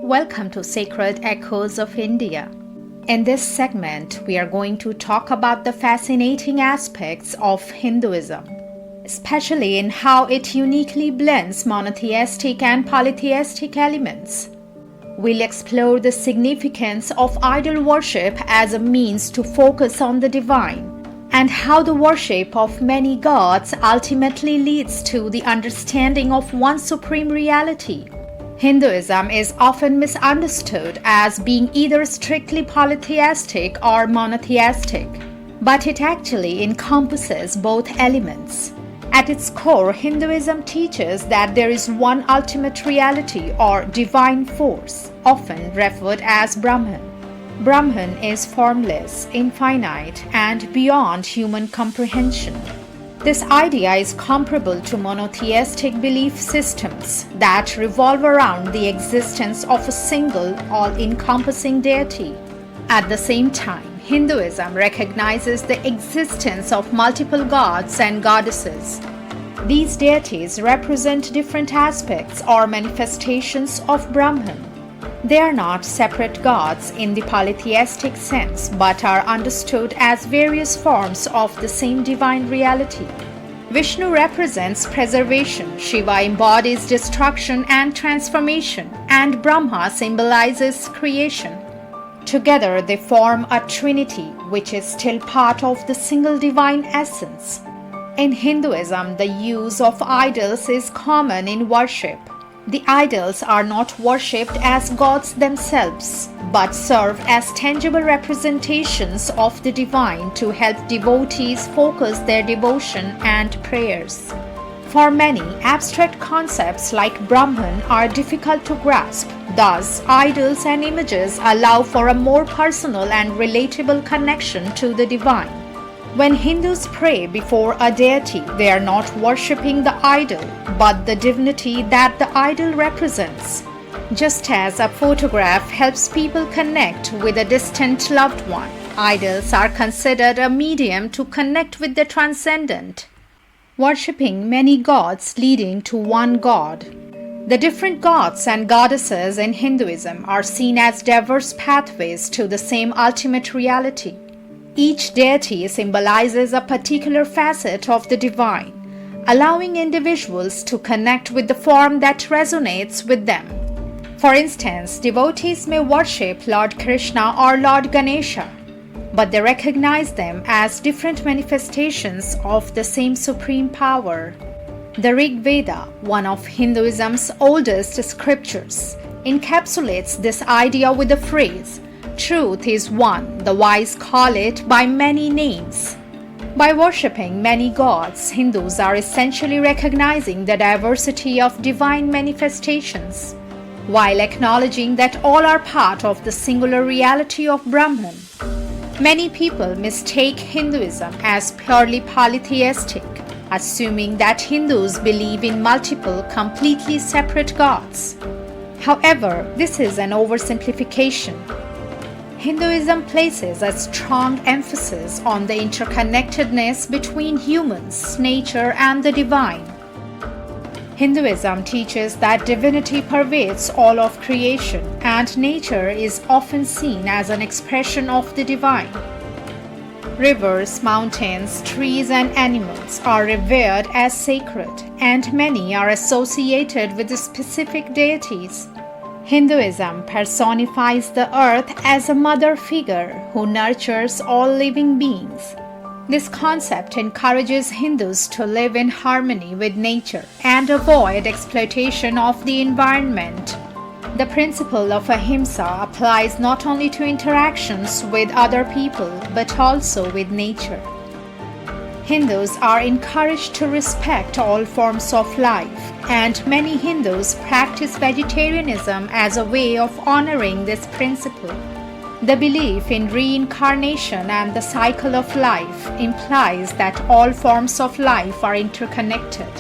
Welcome to Sacred Echoes of India. In this segment, we are going to talk about the fascinating aspects of Hinduism, especially in how it uniquely blends monotheistic and polytheistic elements. We'll explore the significance of idol worship as a means to focus on the divine, and how the worship of many gods ultimately leads to the understanding of one supreme reality. Hinduism is often misunderstood as being either strictly polytheistic or monotheistic, but it actually encompasses both elements. At its core, Hinduism teaches that there is one ultimate reality or divine force, often referred as Brahman. Brahman is formless, infinite, and beyond human comprehension. This idea is comparable to monotheistic belief systems that revolve around the existence of a single, all-encompassing deity. At the same time, Hinduism recognizes the existence of multiple gods and goddesses. These deities represent different aspects or manifestations of Brahman. They are not separate gods in the polytheistic sense, but are understood as various forms of the same divine reality. Vishnu represents preservation, Shiva embodies destruction and transformation, and Brahma symbolizes creation. Together they form a trinity, which is still part of the single divine essence. In Hinduism, the use of idols is common in worship. The idols are not worshipped as gods themselves, but serve as tangible representations of the divine to help devotees focus their devotion and prayers. For many, abstract concepts like Brahman are difficult to grasp. Thus, idols and images allow for a more personal and relatable connection to the divine. When Hindus pray before a deity, they are not worshipping the idol, but the divinity that the idol represents. Just as a photograph helps people connect with a distant loved one, idols are considered a medium to connect with the transcendent. Worshipping many gods leading to one god. The different gods and goddesses in Hinduism are seen as diverse pathways to the same ultimate reality. Each deity symbolizes a particular facet of the divine, allowing individuals to connect with the form that resonates with them. For instance, devotees may worship Lord Krishna or Lord Ganesha, but they recognize them as different manifestations of the same supreme power. The Rig Veda, one of Hinduism's oldest scriptures, encapsulates this idea with the phrase, "Truth is one, the wise call it by many names." By worshipping many gods, Hindus are essentially recognizing the diversity of divine manifestations, while acknowledging that all are part of the singular reality of Brahman. Many people mistake Hinduism as purely polytheistic, assuming that Hindus believe in multiple, completely separate gods. However, this is an oversimplification. Hinduism places a strong emphasis on the interconnectedness between humans, nature, and the divine. Hinduism teaches that divinity pervades all of creation, and nature is often seen as an expression of the divine. Rivers, mountains, trees, and animals are revered as sacred, and many are associated with specific deities. Hinduism personifies the earth as a mother figure who nurtures all living beings. This concept encourages Hindus to live in harmony with nature and avoid exploitation of the environment. The principle of ahimsa applies not only to interactions with other people but also with nature. Hindus are encouraged to respect all forms of life, and many Hindus practice vegetarianism as a way of honoring this principle. The belief in reincarnation and the cycle of life implies that all forms of life are interconnected.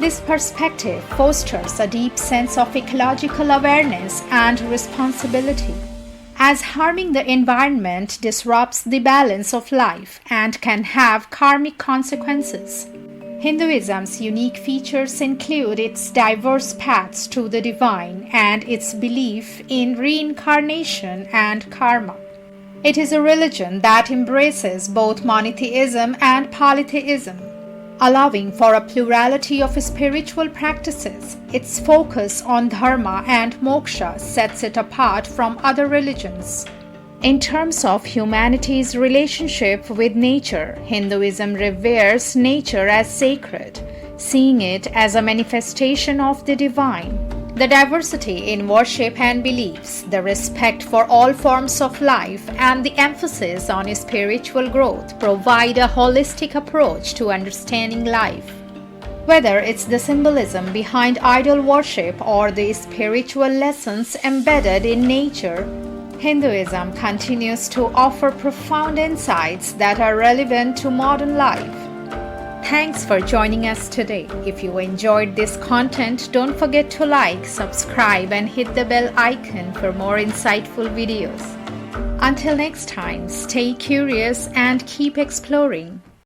This perspective fosters a deep sense of ecological awareness and responsibility, as harming the environment disrupts the balance of life and can have karmic consequences. Hinduism's unique features include its diverse paths to the divine and its belief in reincarnation and karma. It is a religion that embraces both monotheism and polytheism, allowing for a plurality of spiritual practices. Its focus on dharma and moksha sets it apart from other religions. In terms of humanity's relationship with nature, Hinduism reveres nature as sacred, seeing it as a manifestation of the divine. The diversity in worship and beliefs, the respect for all forms of life, and the emphasis on spiritual growth provide a holistic approach to understanding life. Whether it's the symbolism behind idol worship or the spiritual lessons embedded in nature, Hinduism continues to offer profound insights that are relevant to modern life. Thanks for joining us today. If you enjoyed this content, don't forget to like, subscribe, and hit the bell icon for more insightful videos. Until next time, stay curious and keep exploring.